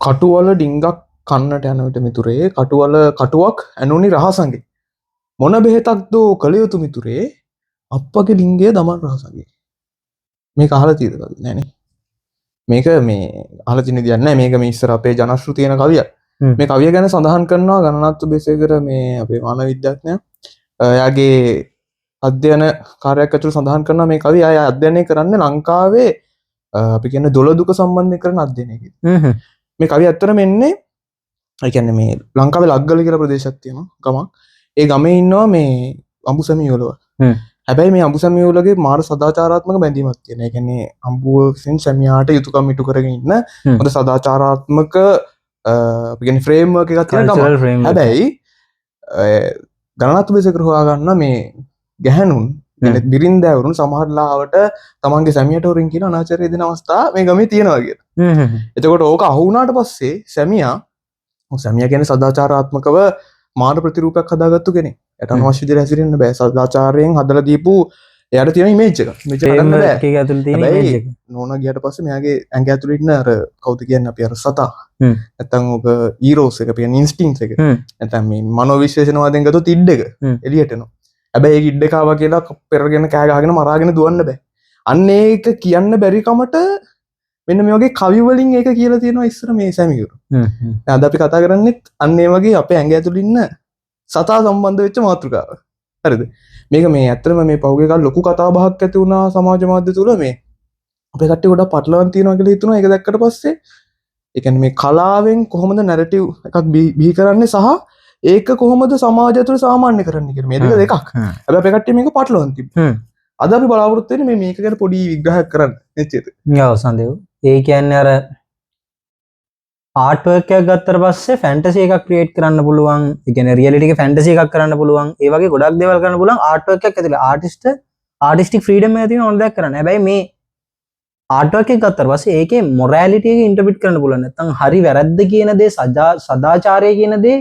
කටුවල ඩිංගක් කන්නට යන විට මිතුරේ කටුවක් ඇනුනි රහසගේ මොන බෙහෙතක් දෝ කළ යුතු මිතුරේ අප්පගේ ඩිංගය දමන් රහසගේ මේ අහලා තියෙද නැනේ මේක මේ අහලා තියෙන දෙයක් නෑ මේක මේ ඉස්සර අපේ ජනශ්‍රුති තියෙන කවියක් මේ කවිය ගැන සඳහන් කරනවා ගණනාත්මක බේසයකට මේ අපේ මානව විද්‍යාඥයා එයාගේ අධ්‍යයන කාර්යයක් ඇතුළත සඳහන් කරනවා මේ කවිය අය අධ්‍යයනය කරන්නේ ලංකාවේ අපි කියන්නේ දොළ දුක සම්බන්ධ කරන අධ්‍යයනයකින් මේ කවිය ඇත්තටම එන්නේ ඒ කියන්නේ මේ ලංකාවේ ලග්ගල කියලා ප්‍රදේශයක් තියෙනවා ගමක් ඒ ගමේ ඉන්නවා මේ අඹුසැමියෝලව හැබැයි මේ අඹුසැමියෝලගේ මාර සදාචාරාත්මක බැඳීමක් තියෙනවා ඒ කියන්නේ අඹුවෙන් සැමියාට යුතුයකම් ඉටු කරගෙන ඉන්න හොඳ සදාචාරාත්මක අපි කියන්නේ ෆ්‍රේම්වර්ක් එකක් තියෙන ගමක් හැබැයි ගණනාත්මක බේසයකට හොයාගන්න මේ ගැහැණුන් බිරින්දෑවරුන් සමහරලාවට තමන්ගේ සැමියට හොරින් කියන අනාචාරය දෙන අවස්ථා මේ ගමේ තියෙනවා කියලා. එතකොට ඕක අහු වුණාට පස්සේ සැමියා කියන්නේ සදාචාරාත්මකව මාන ප්‍රතිරූපයක් හදාගත්තු කෙනෙක්. එයාට අවශ්‍ය විදිහට හැසිරෙන්න බෑ. සදාචාරයෙන් හදලා දීපු එයාට තියෙන ඉමේජ් එක. මේක හදන්න බෑ. ඒක ඇතුළේ තියෙන ඉමේජ් එක. නෝනා ගියට පස්සේ මෙයාගේ ඇඟ ඇතුළේ ඉන්න අර කවුද කියන්නේ අපි අර සතා. නැත්තම් ඔබ ඊරෝස් එක කියන ඉන්ස්ටින්ක්ට් එක. නැත්තම් මේ මනෝවිශ්ලේෂණවාදයෙන් ගත්තොත් ඉඩ් එක එළියට එනවා. හැබැයි ඒක ඉඩ කාවා කියලා පෙරගෙන කෑ ගහගෙන මරාගෙන දුවන්න බෑ. අන්න ඒක කියන්න බැරි කමට මෙන්න මේ වගේ කවි වලින් ඒක කියලා තියෙනවා ඉස්සර මේ සැමියුරු. අද අපි කතා කරන්නේත් අන්න ඒ වගේ අපේ ඇඟ ඇතුළේ ඉන්න සතා සම්බන්ධ වෙච්ච මාතෘකාව. හරිද? මේක මේ ඇත්තටම මේ පහුගිය කාලේ ලොකු කතා බහක් ඇති වුණා සමාජ මාධ්‍ය තුල මේ අපේ කට්ටිය ගොඩක් පටලවන් තියනවා කියලා හිතුණා. ඒක දැක්කට පස්සේ ඒ කියන්නේ මේ කලාවෙන් කොහොමද නැරටිව් එකක් බිහි කරන්නේ සහ ඒක කොහොමද සමාජය තුළ සාමාන්‍ය කරන්න කියලා. මේ දෙක දෙකක්. හැබැයි අපේ කට්ටිය මේක පටලවන් තිබ්බා. අද අපි බලාපොරොත්තු වෙන්නේ මේක ගැන පොඩි විග්‍රහයක් කරන්න. එච්චරද? ඔව් සන්දේව. ඒ කියන්නේ අර ආර්ට් වර්ක් එකක් ගත්තට පස්සේ ෆැන්ටසි එකක් ක්‍රියේට් කරන්න පුළුවන්. ඒ කියන්නේ රියැලිටි එකේ ෆැන්ටසි එකක් කරන්න පුළුවන්. ඒ වගේ ගොඩක් දේවල් කරන්න පුළුවන් ආර්ට් වර්ක් එකක් ඇතුලේ. ආටිස්ටික් ෆ්‍රීඩම් එක තියෙන ඕන දෙයක් කරන්න. හැබැයි මේ ආර්ට් වර්ක් එක ගත්තට පස්සේ ඒකේ මොරැලිටි එක ඉන්ටර්ප්‍රිට් කරන්න පුළුවන්. නැත්නම් හරි වැරද්ද කියන දේ සදාචාරය කියන දේ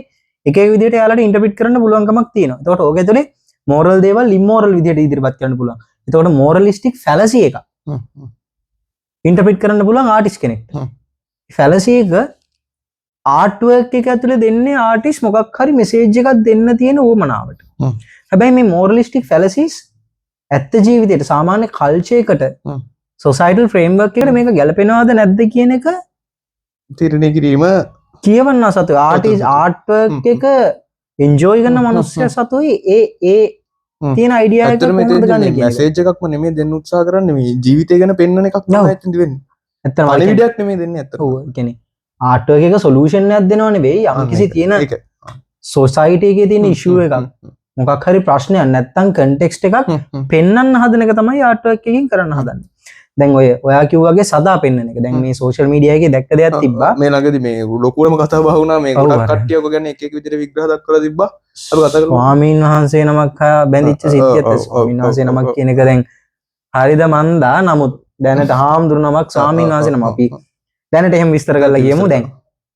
එක විදිහට යාලට ඉන්ටර්ප්‍රිට් කරන්න පුළුවන්කමක් තියෙනවා. එතකොට ඕක ඇතුලේ මෝරල් දේවල් ඉම්මෝරල් විදිහට ඉදිරිපත් කරන්න පුළුවන්. එතකොට මෝරලිස්ටික් ෆැලසි එකක් ඉන්ටර්ප්‍රිට් කරන්න පුළුවන් ආටිස්ට් කෙනෙක්ට. ෆැලසි එක ආර්ට් වර්ක් එක ඇතුලේ දෙන්නේ ආටිස්ට් මොකක් හරි මෙසේජ් එකක් දෙන්න තියෙන උවමනාවට. හැබැයි මේ මෝරලිස්ටික් ෆැලසිස් ඇත්ත ජීවිතේට සාමාන්‍ය කල්චර් එකට සොසයිටල් ෆ්‍රේම්වර්ක් එකට මේක ගැලපෙනවද නැද්ද කියන එක තීරණය කිරීම කියවන්න සතු ආර්ට් වර්ක් එක එන්ජොයි කරන මනුස්සය සතුයි ඒ තියෙන අයිඩියා එක කොහොමද ගන්න කියන්නේ මෙසේජ් එකක්ම නෙමෙයි දෙන්න උත්සාහ කරන්නේ මේ ජීවිතය ගැන පෙන්වන එකක් තමයි ඇත්තට වෙන්නේ. ඇත්තටම අනිවිඩයක් නෙමෙයි දෙන්නේ ඇත්තට. ඔව් ඒ කියන්නේ ආර්ට් වර්ක් එක සොලියුෂන් එකක් දෙනව නෙවෙයි යම්කිසි තියෙන සොසයිටි එකේ තියෙන ඉෂුව එකක් මොකක් හරි ප්‍රශ්නයක් නැත්තම් කන්ටෙක්ස්ට් එකක් පෙන්වන්න හදන එක තමයි ආර්ට් වර්ක් එකකින් කරන්න හදන්නේ. දැන් ඔයා කිව්වාගේ සදා පෙන්වන එක. දැන් මේ සෝෂල් මීඩියා එකේ දැක්ක දෙයක් තිබ්බා. මේ ළඟදී මේ ලොකුවම කතා බහ වුණා මේ ගොඩක් කට්ටිය ඔක ගැන එක එක විදිහට විග්‍රහ දක්වලා තිබ්බා. අපි කතා කරමු. ස්වාමීන් වහන්සේ නමක් බැඳිච්ච සිද්ධියත් ස්වාමීන් වහන්සේ නමක් කියන එක දැන් හරිද මන්දා. නමුත් දැනට හාමුදුරු නමක් ස්වාමීන් වහන්සේ නම අපි දැනට එහෙම විස්තර කරලා කියමු. දැන්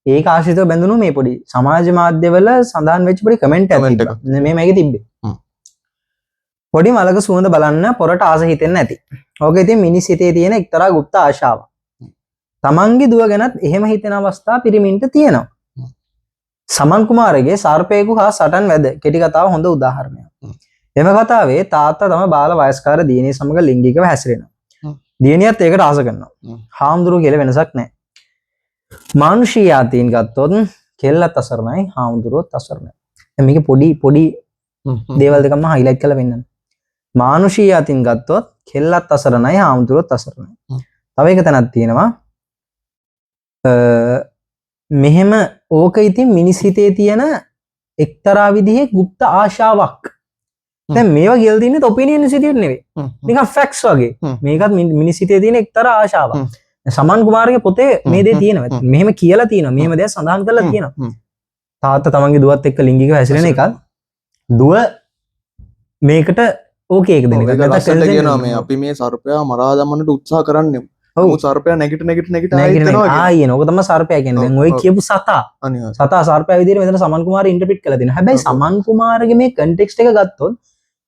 ඒක ආශ්‍රිතව බැඳුණු මේ පොඩි සමාජ මාධ්‍යවල සඳහන් වෙච්ච පොඩි කමෙන්ට් එකක් තිබ්බා. මේ මේකේ තිබ්බේ. පොඩි මලක සුවඳ බලන්න පොරට ආස හිතෙන්නේ නැති. ඕක ඉතින් මිනිස් හිතේ තියෙන එක්තරා গুপ্ত ආශාවක්. තමන්ගේ දුව ගැනත් එහෙම හිතෙන අවස්ථා පිරිමින්ට තියෙනවා. සමන් කුමාරගේ සර්පයෙකු හා සටන් වැද කෙටි කතාව හොඳ උදාහරණයක්. එම කතාවේ තාත්තා තම බාල වයස්කාර දියණිය සමග ලිංගිකව හැසිරෙනවා. දියණියත් ඒකට ආස කරනවා. හාමුදුරුවෝ කියලා වෙනසක් නැහැ. මානුෂී යාතීන් ගත්තොත් කෙල්ලත් අසරණයි හාමුදුරුවොත් අසරණයි. දැන් මේක පොඩි දේවල් දෙකම හයිලයිට් කරලා වෙන්නන්න. මානුෂී යාතින් ගත්තොත් කෙල්ලත් අසරණයි හාමුදුරුවොත් අසරණයි. තව එක තැනක් තියෙනවා මෙහෙම ඕක ඉතින් මිනිස් හිතේ තියෙන එක්තරා විදිහේ গুপ্ত ආශාවක්. දැන් මේවා කියලා තින්නේ ඔපිනියන් සිටියට නෙවෙයි. නිකන් ෆැක්ට්ස් වගේ. මේකත් මිනිස් හිතේ තියෙන එක්තරා ආශාවක්. සමන් කුමාරගේ පොතේ මේ දේ තියෙනවා. මෙහෙම කියලා තියෙනවා. මෙහෙම දෙයක් සඳහන් කරලා තියෙනවා. තාත්තා තමන්ගේ දුවත් එක්ක ලිංගිකව හැසිරෙන එකත් දුව මේකට ඕකේ එක දෙන එක. නැත්නම් කියනවා මේ අපි මේ සර්පයා මරා දමන්නට උත්සාහ කරන්නේ. ඔව් සර්පයා නැගිට ආයෙන ඕක තමයි සර්පයා කියන්නේ. දැන් ඔය කියපු සතා සර්පයා විදිහට මෙතන සමන් කුමාර ඉන්ටර්ප්‍රිට් කරලා දෙනවා. හැබැයි සමන් කුමාරගේ මේ කන්ටෙක්ස්ට් එක ගත්තොත්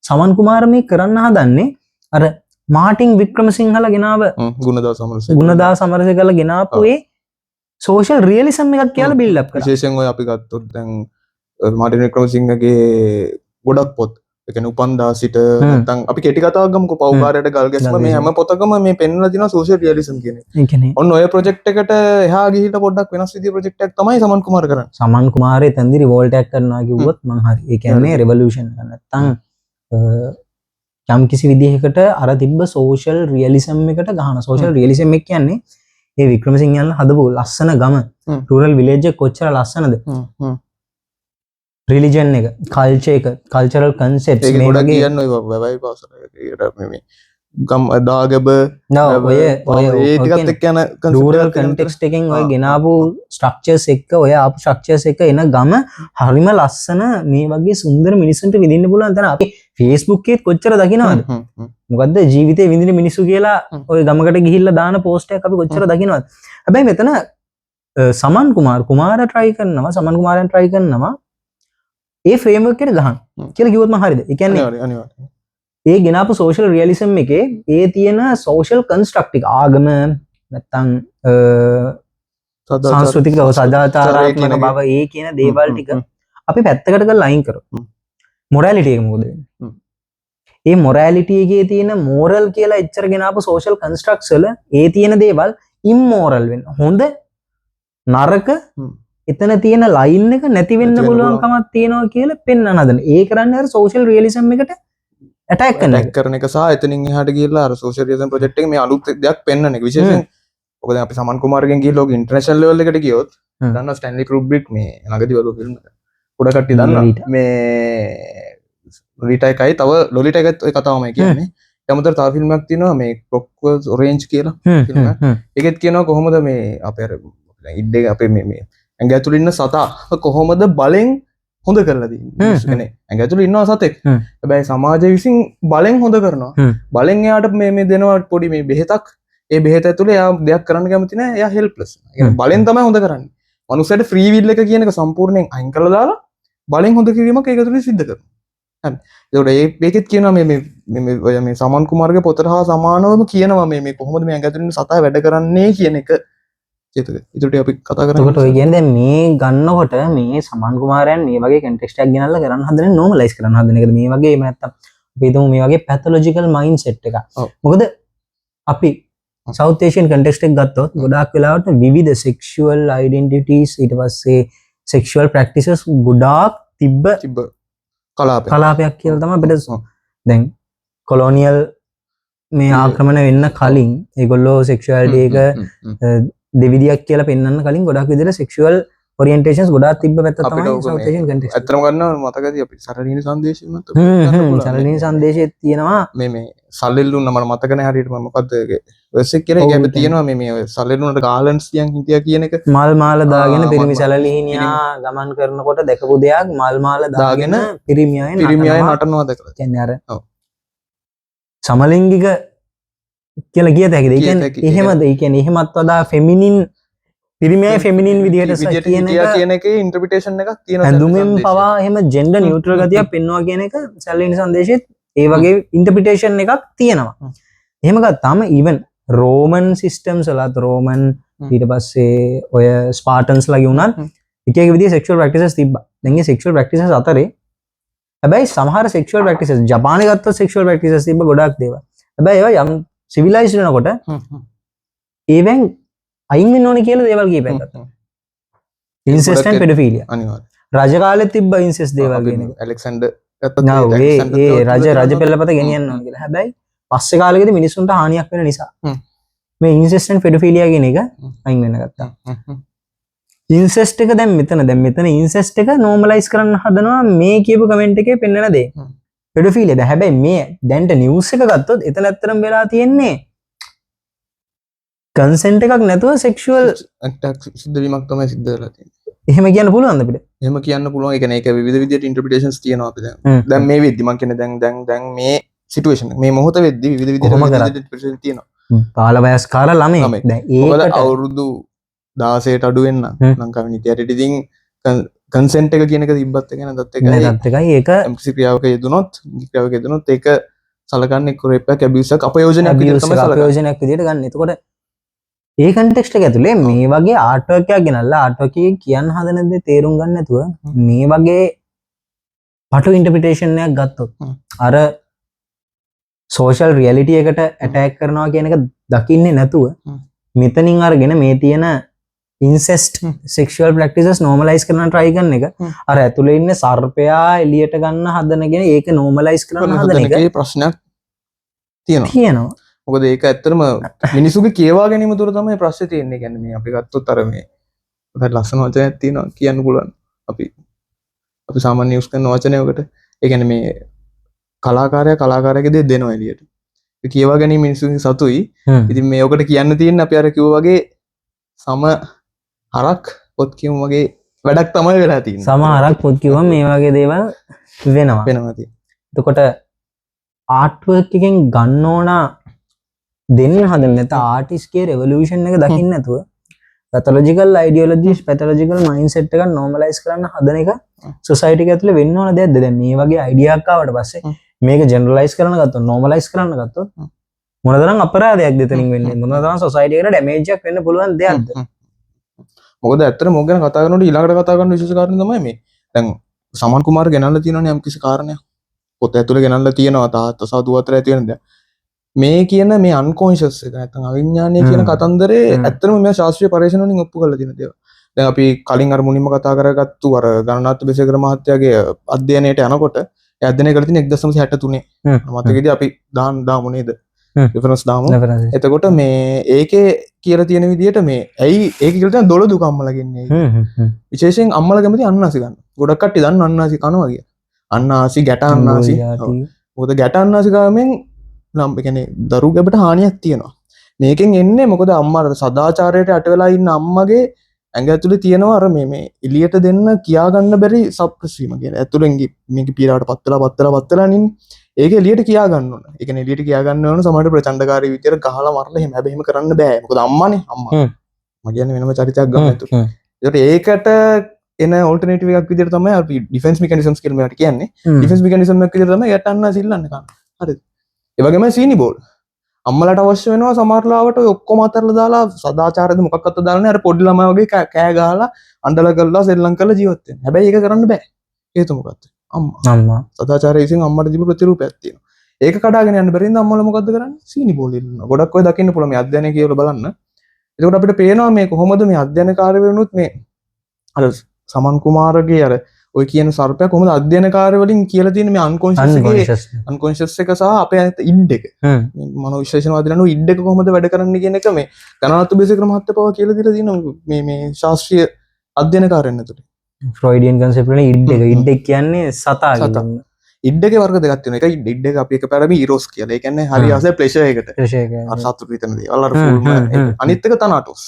සමන් කුමාර මේ කරන්න හදන්නේ අර මාටින් වික්‍රමසිංහලා ගෙනාව ගුණදාස සමරසේකලා ගෙනාපු සෝෂල් රියලිසම් එකක් කියලා බිල්ඩ් අප් කරා. විශේෂයෙන් ඔය අපි ගත්තොත් දැන් මාර්ටින් වික්‍රමසිංහගේ ගොඩක් පොත් ඒ කියන්නේ උපන්දා සිට නැත්නම් අපි කෙටි කතාවක් ගමුකෝ පව්කාරයට ගල් ගැස්ම මේ හැම පොතකම මේ පෙන්වලා තියෙනවා සෝෂල් රියලිසම් කියන එක. ඒ කියන්නේ ඔන්න ඔය ප්‍රොජෙක්ට් එකට එහා ගිහිල්ලා පොඩ්ඩක් වෙනස් විදිහේ ප්‍රොජෙක්ට් එකක් තමයි සමන් කුමාර කරන්නේ. සමන් කුමාරේ තන්දි රිවෝල්ට් එකක් කරනවා කිව්වොත් මං හරි. ඒ කියන්නේ රිවොලූෂන් එක නැත්තම් යම් කිසි විදිහකට අර තිබ්බ සෝෂල් රියලිසම් එකට ගහන. සෝෂල් රියලිසම් එක කියන්නේ ඒ වික්‍රමසිංහයන් හදපු ලස්සන ගම රුරල් විලේජ් එක කොච්චර ලස්සනද. රිලිජන් එක කල්චර් එක කල්චරල් කන්සෙප්ට්ස් මේ වගේ කියන්න ඔය වැවයි පාසලකට මේ ගම් දාගබ ඔය ඒ ටිකත් එක්ක යන රූරල් කන්ටෙක්ස්ට් එකෙන් ඔය ගෙනාවු ස්ට්‍රක්චර්ස් එක්ක ඔය ආපු ස්ට්‍රක්චර්ස් එක්ක එන ගම හරිම ලස්සන මේ වගේ සුන්දර මිනිස්සුන්ට විඳින්න පුළුවන් තැන අපි Facebook එකේත් කොච්චර දකින්නවද මොකද්ද ජීවිතේ විඳින මිනිස්සු කියලා ඔය ගමකට ගිහිල්ලා දාන පෝස්ට් එකක් අපි කොච්චර දකින්නවද හැබැයි මෙතන සමන් කුමාර try කරනවා සමන් කුමාරයන් try කරනවා ඒ ෆ්‍රේම්වර්ක් එකට ගහන්න කියලා කිව්වොත් මම හරිද ඒ කියන්නේ අනිවාර්යයෙන් ඒ ගෙනාපු සෝෂල් රියලිසම් එකේ ඒ තියෙන සෝෂල් කන්ස්ට්‍රක්ට් එක ආගම නැත්තම් සංස්කෘතික සදාචාරාත්මක බව ඒ කියන දේවල් ටික අපි පැත්තකට කරලා අයින් කරමු මොරැලිටි එක මොකද වෙන්නේ ඒ මොරැලිටි එකේ තියෙන මෝරල් කියලා එච්චර ගෙනාපු සෝෂල් කන්ස්ට්‍රක්ට්ස් වල ඒ තියෙන දේවල් ඉම්මෝරල් වෙන්න හොඳ නරක එතන තියෙන ලයින් එක නැති වෙන්න පුළුවන් කමක් තියෙනවා කියලා පෙන්වන්න හදන. ඒ කරන්නේ අර සෝෂල් රියලිසම් එකට ඇටැක් කරන එක සහ එතනින් එහාට ගිහලා අර සෝෂල් රියලිසම් ප්‍රොජෙක්ට් එකේ මේ අලුත් දෙයක් පෙන්වන එක. විශේෂයෙන් ඔක දැන් අපි සමන් කුමාරගෙන් ගිහලා ඔක ඉන්ටර්නැෂනල් ලෙවල් එකට ගියොත් දන්නවා ස්ටැන්ලි කුබ්‍රික් මේ ළඟදී වල ෆිල්ම් එක. පොඩ කට්ටිය දන්නවා. මේ ලොලිටා එකයි තව ලොලිටා එකත් ඔය කතාවමයි කියන්නේ. යමතර තව ෆිල්ම් එකක් තියෙනවා මේ ක්ලොක්වර්ක් ඔරෙන්ජ් කියලා ෆිල්ම් එකක්. ඒකෙත් කියනවා කොහොමද මේ අපේ අර ඉඩේ අපේ මේ ඇඟ ඇතුළේ ඉන්න සතා කොහොමද බලෙන් හොඳ කරලා තියෙන්නේ. ඇඟ ඇතුළේ ඉන්නවා සතෙක්. හැබැයි සමාජය විසින් බලෙන් හොඳ කරනවා. බලෙන් එයාට මේ දෙනවා පොඩි මේ බෙහෙතක්. ඒ බෙහෙත ඇතුළේ එයා දෙයක් කරන්න කැමති නැහැ. එයා හෙල්ප්ලස්. බලෙන් තමයි හොඳ කරන්නේ. මනුස්සයට ෆ්‍රී විල් එක කියන එක සම්පූර්ණයෙන් අයින් කරලා දාලා බලෙන් හොඳ කිරීමක් ඒක ඇතුළේ සිද්ධ කරනවා. හරි. ඒකට මේකෙත් කියනවා මේ ඔය මේ සමන් කුමාරගේ පොතට හා සමානවම කියනවා මේ කොහොමද මේ ඇඟ ඇතුළේ ඉන්න සතා වැඩ කරන්නේ කියන එක. ඉතුරට අපි කතා කරන්නේ. ඔය කියන්නේ මේ ගන්නකොට මේ සමන් කුමාරයන් මේ වගේ කන්ටෙක්ස්ට් එකක් ගෙනල්ලා කරන්න හදන නෝමලයිස් කරන්න හදන එකද මේ වගේ එහෙම නැත්තම් අපි හිතමු මේ වගේ පැතොලොජිකල් මයින්ඩ් සෙට් එකක්. මොකද අපි සවුත් ඒෂියන් කන්ටෙක්ස්ට් එක ගත්තොත් ගොඩාක් වෙලාවට විවිධ සෙක්ෂුවල් අයිඩෙන්ටිටිස් ඊට පස්සේ සෙක්ෂුවල් ප්‍රැක්ටිසස් ගොඩාක් තිබ්බ කලාපයක් කියලා තමයි අපිට දැන් කොලොනියල් මේ ආක්‍රමණ වෙන්න කලින් ඒගොල්ලෝ සෙක්ෂුවැලිටි එක දෙවිදියක් කියලා පෙන්වන්න කලින් ගොඩක් විදිහට සෙක්ෂුවල් ඔරියන්ටේෂන්ස් ගොඩාක් තිබ්බ පැත්ත තමයි සවුත් ඒෂියන් කන්ටෙක්ස්ට්. ඇත්තම ගන්නවා මතකදී අපි සරලීන සංදේශය උනත් සරලීන සංදේශයේ තියෙනවා මේ සල්ලෙල්ලුන්න මට මතක නැහැ හරියට මම මොකද්ද ඒකේ වෙස් එක කියලා ඒකේ තියෙනවා මේ සල්ලෙල්ලුන්නට ගාලන්ස් තියන් හිටියා කියන එක මල් මාල දාගෙන පිරිමි සැලලිහිනියා ගමන් කරනකොට දැකපු දෙයක් මල් මාල දාගෙන පිරිමියයි නටනවා දැකලා. කියන්නේ අර සමලිංගික කියලා කියත හැකිද? ඒ කියන්නේ එහෙමද? ඒ කියන්නේ එහෙමත් වඩා ෆෙමිනින් පිරිමියයි ෆෙමිනින් විදිහට කියන එකේ ඉන්ටර්ප්‍රිටේෂන් එකක් තියෙනවා. හැඳුමින් පවා එහෙම ජෙන්ඩර් නියුට්‍රල් ගතියක් පෙන්වනවා කියන එක සැලලින සංදේශෙත් ඒ වගේ ඉන්ටර්ප්‍රිටේෂන් එකක් තියෙනවා. එහෙම ගත්තාම even රෝමන් සිස්ටම්ස් වලත් රෝමන් ඊට පස්සේ ඔය ස්පාටන්ස්ලා ගියුණත් එක එක විදිහේ සෙක්ෂුවල් ප්‍රැක්ටිසස් තිබ්බා. දැන් මේ සෙක්ෂුවල් ප්‍රැක්ටිසස් අතරේ හැබැයි සමහර සෙක්ෂුවල් ප්‍රැක්ටිසස් ජපානයේ ගත්තොත් සෙක්ෂුවල් ප්‍රැක්ටිසස් තිබ්බ ගොඩාක් දේවල්. හැබැයි ඒවා යම් සිවිලයිස්ඩ් වෙනකොට ඒවෙන් අයින් වෙන්න ඕනේ කියලා දේවල් කියපැයි ගත්තා. ඉන්සෙස්ට් ඇන්ඩ් පෙඩොෆීලියා. අනිවාර්යයෙන්. රජ කාලෙත් තිබ්බ ඉන්සෙස්ට් දේවල් කියන එක. ඇලෙක්සැන්ඩර් ඒ රජ පෙළපත ගෙනියන්න ඕනේ කියලා. හැබැයි පස්සේ කාලෙකදී මිනිස්සුන්ට හානියක් වෙන නිසා මේ ඉන්සෙස්ට් ඇන්ඩ් පෙඩොෆීලියා කියන එක අයින් වෙන්න ගත්තා. ඉන්සෙස්ට් එක දැන් මෙතන ඉන්සෙස්ට් එක නෝමලයිස් කරන්න හදනවා මේ කියපු කමෙන්ට් එකේ පෙන්නන දේ. පෙඩොෆීලියා දැන් හැබැයි මේ දැන්ට නිවුස් එක ගත්තොත් එතන ඇත්තටම වෙලා තියෙන්නේ කන්සෙන්ට් එකක් නැතුව සෙක්ෂුවල් ඇටැක් සිද්ධ වීමක් තමයි සිද්ධ වෙලා තියෙන්නේ. එහෙම කියන්න පුළුවන්ද අපිට? එහෙම කියන්න පුළුවන්. ඒ කියන්නේ ඒක විවිධ විදිහට ඉන්ටර්ප්‍රිටේෂන්ස් තියෙනවා අපි දැන්. දැන් මේ වෙද්දි මම කියන්නේ දැන් මේ සිටුේෂන් මේ මොහොත වෙද්දි විවිධ විදිහට ඉන්ටර්ප්‍රිටේෂන් තියෙනවා. පාල වයස්කාර ළමයි. දැන් ඒකට අවුරුදු 16ට අඩු වෙන්න ලංකාවේ නීතියට ඉතින් කන්සෙන්ට් එක කියන එක තිබ්බත් එක නැත්ත් එකයි ඒක කිසි ක්‍රියාවක යෙදුනොත් ඒක සලකන්නේ රේප් එකක් ඇබියුස් එකක් අපයෝජනයක් විදිහට තමයි සලකන්නේ. අපයෝජනයක් විදිහට ගන්න. එතකොට ඒ කන්ටෙක්ස්ට් එක ඇතුලේ මේ වගේ ආර්ට් වර්ක් එකක් ගෙනල්ලා ආර්ට් වර්ක් එකේ කියන්න හදන දේ තේරුම් ගන්න නැතුව මේ වගේ පටු ඉන්ටර්ප්‍රිටේෂන් එකක් ගත්තොත් අර සෝෂල් රියැලිටි එකට ඇටැක් කරනවා කියන එක දකින්නේ නැතුව මෙතනින් අරගෙන මේ තියෙන ඉන්සෙස්ට් සෙක්ෂුවල් ප්‍රැක්ටිසස් නෝමලයිස් කරන්න try කරන එක අර ඇතුලේ ඉන්න සර්පයා එළියට ගන්න හදනගෙන ඒක නෝමලයිස් කරන්න හදන එක ප්‍රශ්නයක් තියෙනවා. මොකද ඒක ඇත්තටම මිනිසුගේ කියවා ගැනීම තුර තමයි ප්‍රශ්නේ තියෙන්නේ. කියන්නේ මේ අපි ගත්තොත් අර මේ ලස්සන වචනයක් තියෙනවා කියන්න පුළුවන්. අපි සාමාන්‍ය යූස් කරන වචනයකට ඒ කියන්නේ මේ කලාකාරයාගේ දේ දෙනවා එළියට. ඒ කියවා ගැනීම මිනිසුන්ගේ සතුයි. ඉතින් මේකට කියන්න තියෙන අපි අර කිව්වා වගේ සම හරක් පොත් කියමු වගේ වැඩක් තමයි වෙලා තියෙන්නේ. සම හරක් පොත් කිව්වම මේ වගේ දේවල් වෙනවා. තියෙන්නේ. එතකොට ආර්ට් වර්ක් එකෙන් ගන්න ඕන දෙන්න හදන නැත්නම් ආටිස්ට්ගේ රෙවොලූෂන් එක දකින්න නැතුව පැතොලොජිකල් අයිඩියොලොජිස් පැතොලොජිකල් මයින්ඩ්සෙට් එකක් නෝමලයිස් කරන්න හදන එක සොසයිටි එක ඇතුලේ වෙන්න ඕන දෙයක්ද? දැන් මේ වගේ අයිඩියා එකක් ආවට පස්සේ මේක ජෙනරලයිස් කරන්න ගත්තොත් නෝමලයිස් කරන්න ගත්තොත් මොනතරම් අපරාධයක්ද එතනින් වෙන්නේ? මොනතරම් සොසයිටි එකට ඩැමේජ් එකක් වෙන්න පුළුවන් දෙයක්ද? මොකද ඇත්තට මොක ගැන කතා කරනකොට ඊළඟට කතා කරන විශේෂ කාරණේ තමයි මේ. දැන් සමන් කුමාර ගෙනල්ලා තියෙනවනේ යම් කිසි කාරණයක්. පොත ඇතුලේ ගෙනල්ලා තියෙනවා තාත්තා සහ දුව අතර ඇති වෙන දේ. මේ කියන මේ අන්කොන්ෂස් එක නැත්නම් අවිඥානීය කියන කතන්දරේ ඇත්තටම මේ ශාස්ත්‍රීය පරීක්ෂණ වලින් ඔප්පු කරලා තියෙන දේවල්. දැන් අපි කලින් අර මුලින්ම කතා කරගත්තු අර ගණනාත්මක බෙසේකර මහත්තයාගේ අධ්‍යයනයට යනකොට ඒ අධ්‍යයනය කරලා තියෙන 1963 මතකෙදී අපි දාමු නේද? රෙෆරන්ස් දාමු. එතකොට මේ ඒකේ කියලා තියෙන විදිහට මේ ඇයි ඒක කියලා තියෙන දොළ දුක අම්මලා ගෙන්නේ. විශේෂයෙන් අම්මලා කැමති අන්නාසි ගන්න. ගොඩක් කට්ටිය දන්න අන්නාසි කනවා කිය. අන්නාසි ගැට අන්නාසි. මොකද ගැට අන්නාසි ගාමෙන් නම් කියන්නේ දරු ගැබට හානියක් තියෙනවා. මේකෙන් එන්නේ මොකද අම්මා සදාචාරයට යට වෙලා ඉන්න අම්මගේ ඇඟ ඇතුලේ තියෙනවා අර මේ එළියට දෙන්න කියා ගන්න බැරි සප්‍රෙස් වීම කියන. ඇතුලෙන් මේක පීඩාවට පත්තලා නින් ඒක එළියට කියා ගන්න ඕන. ඒ කියන්නේ එළියට කියා ගන්න ඕන සමහරට ප්‍රචණ්ඩකාරී විදියට ගහලා මරලා එහෙම හැබැයි එහෙම කරන්න බෑ. මොකද අම්මානේ අම්මා. මම කියන්නේ වෙනම චරිතයක් ගන්න ඇතුලේ. ඒකට එන ඕල්ටර්නේටිව් එකක් විදියට තමයි අපි ඩිෆෙන්ස් මෙකැනිසම්ස් කියලා මේකට කියන්නේ. ඩිෆෙන්ස් මෙකැනිසම් එකක් විදියට තමයි යට අන්න සිල්ලන්න ගන්න. හරිද? ඒ වගේම සීනි බෝල්. අම්මලට අවශ්‍ය වෙනවා සමහරලාවට ඔය ඔක්කොම අතරලා දාලා සදාචාරද මොකක්වත් දාලා නෑ අර පොඩි ළමයි වගේ කෑ ගහලා අඬලා කරලා සෙල්ලම් කරලා ජීවත් වෙන්න. හැබැයි ඒක කරන්න බෑ. හේතු මොකක්ද? අම්මා. සදාචාරය විසින් අම්මට දීපු ප්‍රතිරූපයක් තියෙනවා. ඒක කඩාගෙන යන්න බැරි නම් අම්මලා මොකද්ද කරන්නේ? සීනි බෝල් ඉල්ලනවා. ගොඩක් ඔය දකින්න පුළුවන් මේ අධ්‍යයනය කියලා බලන්න. එතකොට අපිට පේනවා මේ කොහොමද මේ අධ්‍යයනකාරයවරුනුත් මේ අර සමන් කුමාරගේ අර ඔය කියන සර්පයා කොහොමද අධ්‍යයනකාරය වලින් කියලා තියෙන මේ අන්කොන්ෂස් එක සහ අපේ ඉඩ් එක මනෝ විශ්ලේෂණවාදීලනෝ ඉඩ් එක කොහොමද වැඩ කරන්නේ කියන එක මේ ගණනාත්මක බේසිකර මහත්තයා පවා කියලා දීලා තියෙනවා මේ ශාස්ත්‍රීය අධ්‍යයනකාරයන් ඇතුළේ ෆ්‍රොයිඩියන් කන්සෙප්ට් වල ඉඩ් එක කියන්නේ සතා කියන ඉඩ් එකේ වර්ග දෙකක් තියෙනවා. එකයි ඉඩ් එක අපි එකපාරම ඊරෝස් කියලා. ඒ කියන්නේ හරි ආසයි ප්ලෙෂර් එකට. අර සතුටු හිතන දේවල් අර ෆුල්ම අනිත් එක තනාටොස්.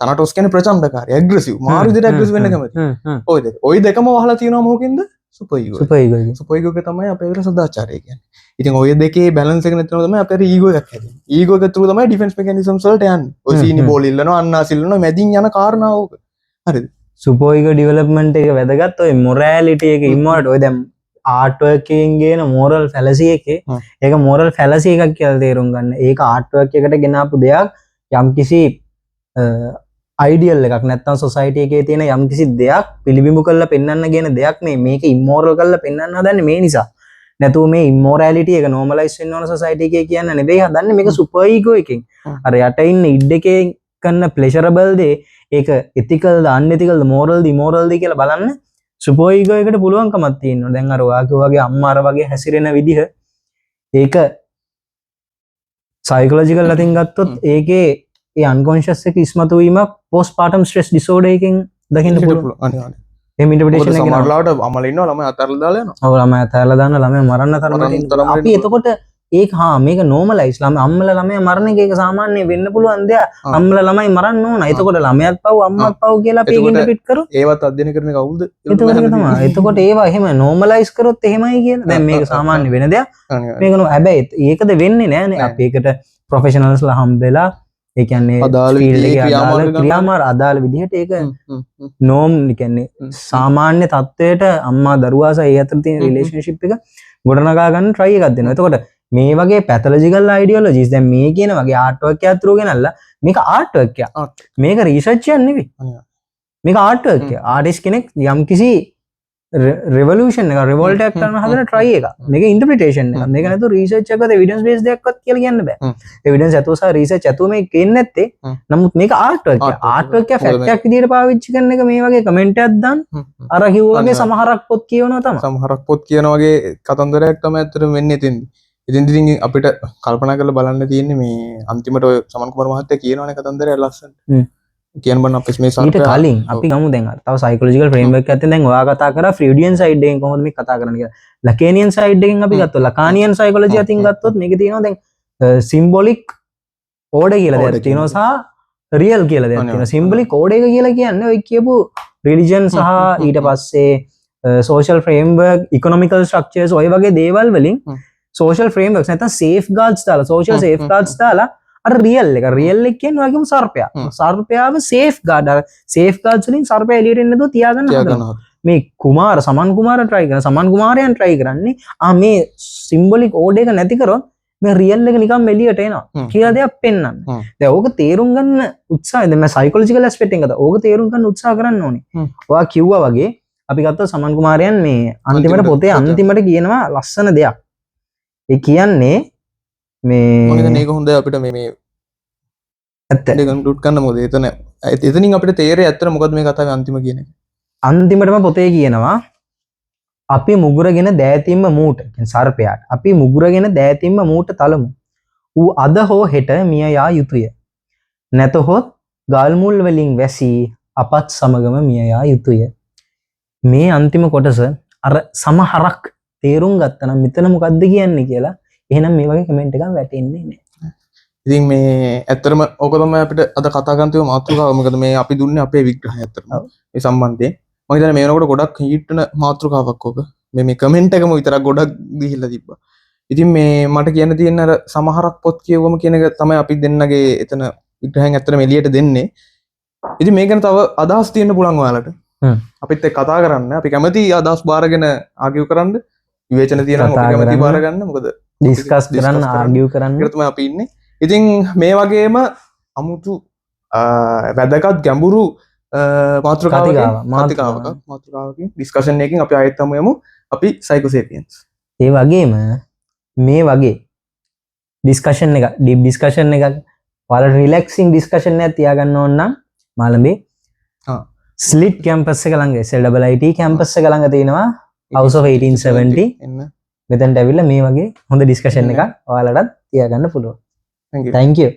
තනාටොස් කියන්නේ ප්‍රචණ්ඩකාරී, ඇග්‍රෙසිව්. මාරු විදිහට ඇග්‍රෙසිව් වෙන්න කැමති. ওই දෙකම වහලා තියෙනවා මොකෙන්ද? Super ego. සුපර් ඊගෝ එක තමයි අපේ වල සදාචාරය කියන්නේ. ඉතින් ওই දෙකේ බැලන්ස් එක නැතිනම් තමයි අපේ ඊගෝ එකක් හැදෙන්නේ. ඊගෝ එක තුරු තමයි ඩිෆෙන්ස් මෙකැනිසම්ස් වලට යන්නේ. ඔය සීනි බෝල් ඉල්ලනවා, අන්නාස් ඉල්ලනවා, මැදින් යන කාරණා ඕක. හරිද? සුපර් ඊගෝ ඩෙවලොප්මන්ට් එක වැදගත් ඔය මොරැලිටි එක ඉන්නවට ඔය දැන් ආර්ට්වර්කින් ගේන මෝරල් ෆැලසි එකේ ඒක මෝරල් ෆැලසි එකක් කියලා තේරුම් ගන්න. ඒක ආර්ට්වර්ක් එකට ගෙනාපු දෙයක් යම්කිසි අයිඩියල් එකක් නැත්නම් සොසයිටි එකේ තියෙන යම්කිසි දෙයක් පිළිබිඹු කරලා පෙන්වන්න කියන දෙයක් නේ. මේක ඉම්මෝරල් කරලා පෙන්වන්න හදන්නේ මේ නිසා. නැතුව මේ ඉම්මෝරැලිටි එක නෝමලයිස් වෙන්න ඕන සොසයිටි එකේ කියන්න නෙවෙයි හදන්නේ. මේක සුපර් ඊගෝ එකෙන්. අර යට ඉන්න ඉඩ් එකේ කරන ප්ලෙෂරබල් දේ ඒක එතිකල්ද අන්එතිකල්ද මෝරල්ද ඉමෝරල්ද කියලා බලන්න සුපර් ඊගෝ එකට පුළුවන්කමක් තියෙනවා. දැන් අර ඔයාගේ අම්මා අර වගේ හැසිරෙන විදිහ ඒක සයිකොලොජිකල් අතින් ගත්තොත් ඒකේ ඒ අන්කොන්ෂස් එක ඉස්මතු වීමක් පෝස්ට්පාර්ටම් ස්ට්‍රෙස් ඩිසෝඩර් එකෙන් දකින්න පුළුවන්. අනිවාර්යයෙන්. එහෙම ඉන්ටර්ප්‍රිටේෂන් එක සමහරවිට අමල ඉන්නවා ළමයි අතහැරලා දාලා යනවා. ඔව් ළමයි අතහැරලා දාන ළමයි මරන්න තරමට අපි එතකොට ඒක මේක නෝමලයිස් ළමයි අම්මලා ළමයා මරණ එක ඒක සාමාන්‍ය වෙන්න පුළුවන් දෙයක්. අම්මලා ළමයි මරන්න ඕන. එතකොට ළමයාත් පව් අම්මත් පව් කියලා අපි ඒක ඉන්ටර්ප්‍රිට් කරොත් ඒවත් අධ්‍යයනය කරන කවුද? එතකොට තමයි. එතකොට ඒවා එහෙම නෝමලයිස් කරොත් එහෙමයි කියලා. දැන් මේක සාමාන්‍ය වෙන දෙයක්. මේක නෝ හැබැයි ඒකද වෙන්නේ නෑනේ. අපි ඒකට ප්‍රොෆෙෂනල්ස්ලා හම්බෙලා ඒ කියන්නේ ෆීල්ඩ් එකේ ක්‍රියාමාර්ග අදාළ විදිහට ඒක නෝම් කියන්නේ සාමාන්‍ය තත්වයට අම්මා දරුවා සහ ඒ අතර තියෙන රිලේෂන්ෂිප් එක ගොඩනගා ගන්න try එකක් දෙනවා. එතකොට මේ වගේ පැතලොජිකල් අයිඩියොලොජිස් දැන් මේ කියන වගේ ආර්ට් වර්ක් එකක් through ගෙනල්ලා මේක ආර්ට් වර්ක් එකක්. Art. මේක රිසර්ච් එකක් නෙවෙයි. මේක ආර්ට් වර්ක් එක. ආටිස්ට් කෙනෙක් යම්කිසි රෙවලූෂන් එක රිවෝල්ට් එකක් කරන්න හදන try එක. මේක ඉන්ටර්ප්‍රිටේෂන් එක. මේක නැතුව රිසර්ච් එකකට එවිඩන්ස් බේස් දෙයක්වත් කියලා කියන්න බෑ. එවිඩන්ස් ඇතුව සහ රිසර්ච් ඇතුව මේක කියන්නේ නැත්තේ. නමුත් මේක ආර්ට් වර්ක් එක. ආර්ට් වර්ක් එක ෆැක්ට් එකක් විදිහට පාවිච්චි කරන එක මේ වගේ කමෙන්ට් එකක් දාන්න අර කිව්වාගේ සමහරක් පොත් කියවනවා තමයි. සමහරක් පොත් කියන වගේ කතන්දරයක් තමයි ඇත්තටම වෙන්නේ ඉතින්. ඉතින් අපිට කල්පනා කරලා බලන්න තියෙන්නේ මේ අන්තිමට ඔය සමන් කුමාර මහත්තයා කියනවනේ කතන්දරය ලස්සනට. කියන බන්න අපි මේ ඊට කලින් අපි ගමු දැන් තව සයිකොලොජිකල් ෆ්‍රේම්වර්ක් එකක් දැන් ඔයා කතා කරා ෆ්‍රිඩියන් සයිඩ් එකෙන් කොහොමද මේ කතා කරන්නේ කියලා. ලකේනියන් සයිඩ් එකෙන් අපි ගත්තොත් ලකානියන් සයිකොලොජි අතින් ගත්තොත් මේකේ තියෙනවා දැන් සිම්බොලික් ඕඩර් කියලා දෙයක් තියෙනවා සහ රියල් කියලා දෙයක් තියෙනවා. සිම්බොලික් ඕඩර් එක කියලා කියන්නේ ඔය කියපු රිලිජන් සහ ඊට පස්සේ සෝෂල් ෆ්‍රේම්වර්ක් ඉකොනොමිකල් ස්ට්‍රක්චර්ස් ඔය වගේ දේවල් වලින් සෝෂල් ෆ්‍රේම්වර්ක්ස් නැත්නම් සේෆ් ගාඩ්ස් දාලා සෝෂල් සේෆ් ගාඩ්ස් දාලා අර රියල් එක කියන්නේ වගේම සර්පයා. සර්පයාව සේෆ් ගාඩ් අර සේෆ් ගාඩ්ස් වලින් සර්පයා එළියට එන්න දෝ තියාගන්න හදනවා. මේ කුමාර සමන් කුමාර try කරන සමන් කුමාරයන් try කරන්නේ මේ සිම්බොලික් ඕඩර් එක නැති කරොත් මේ රියල් එක නිකන් එළියට එනවා කියලා දෙයක් පෙන්වන්න. දැන් ඕක තේරුම් ගන්න උත්සාහය දැන් මම සයිකොලොජිකල් ඇස්පෙක්ට් එකෙන් ගත්තා. ඕක තේරුම් ගන්න උත්සාහ කරන්න ඕනේ. ඔයා කිව්වා වගේ අපි ගත්තා සමන් කුමාරයන් මේ අන්තිමට පොතේ අන්තිමට කියනවා ලස්සන දෙයක්. ඒ කියන්නේ මේ මේක හොඳ අපිට මේ ඇත්ත කන්ක්ලූඩ් කරන්න මොකද එතනින් අපිට තේරෙන්නේ ඇත්තට මොකද්ද මේ කතාවේ අන්තිම කියන එක. අන්තිමටම පොතේ කියනවා අපි මුගුරගෙන දෑතිම්ම මූට සර්පයාට අපි මුගුරගෙන දෑතිම්ම මූට තලමු. ඌ අද හෝ හෙට මිය යා යුතුය. නැතහොත් ගල් මුල් වලින් වැසී අපත් සමගම මිය යා යුතුය. මේ අන්තිම කොටස අර සමහරක් තේරුම් ගත්තා නම් මෙතන මොකද්ද කියන්නේ කියලා එහෙනම් මේ වගේ කමෙන්ට් එකක් වැටෙන්නේ නැහැ. ඉතින් මේ ඇත්තටම ඕක තමයි අපිට අද කතා කරන්න තියෙන මාතෘකාව. මොකද මේ අපි දුන්නේ අපේ විග්‍රහය ඇත්තටම මේ සම්බන්ධයෙන්. මම හිතන්නේ මේ වෙනකොට ගොඩක් හීට් වෙන මාතෘකාවක් ඕක. මේ කමෙන්ට් එකම විතරක් ගොඩක් ගිහිල්ලා තිබ්බා. ඉතින් මේ මට කියන්න තියෙන අර සමහරක් පොත් කියවම කියන එක තමයි අපි දෙන්නගේ එතන විග්‍රහයෙන් ඇත්තටම එළියට දෙන්නේ. ඉතින් මේක ගැන තව අදහස් තියෙන්න පුළුවන් ඔයාලට. අපිත් එක්ක කතා කරන්න. අපි කැමති අදහස් බාරගෙන ආගියු කරන්න. විවේචන තියෙනවා අපි කැමති බාර ගන්න. මොකද ඩිස්කස් කරන්න ආගියු කරන්න. ඒක තමයි අපි ඉන්නේ. ඉතින් මේ වගේම අමුතු වැදගත් ගැඹුරු මාතෘකාවකින් ඩිස්කෂන් එකකින් අපි ආයෙත් යමු. අපි සයිකෝසේපියන්ස්. ඒ වගේම මේ වගේ ඩිස්කෂන් එක ඩීප් ඩිස්කෂන් එකක් ඔයාලට රිලැක්සින් ඩිස්කෂන් එකක් තියාගන්න ඕන නම් මාළඹේ ස්ලිට් කැම්පස් එක ළඟ SLIT කැම්පස් එක ළඟ තියෙනවා House of 1870 මෙතනට ඇවිල්ලා මේ වගේ හොඳ ඩිස්කෂන් එකක් ඔයාලටත් තියාගන්න පුළුවන්. Thank you.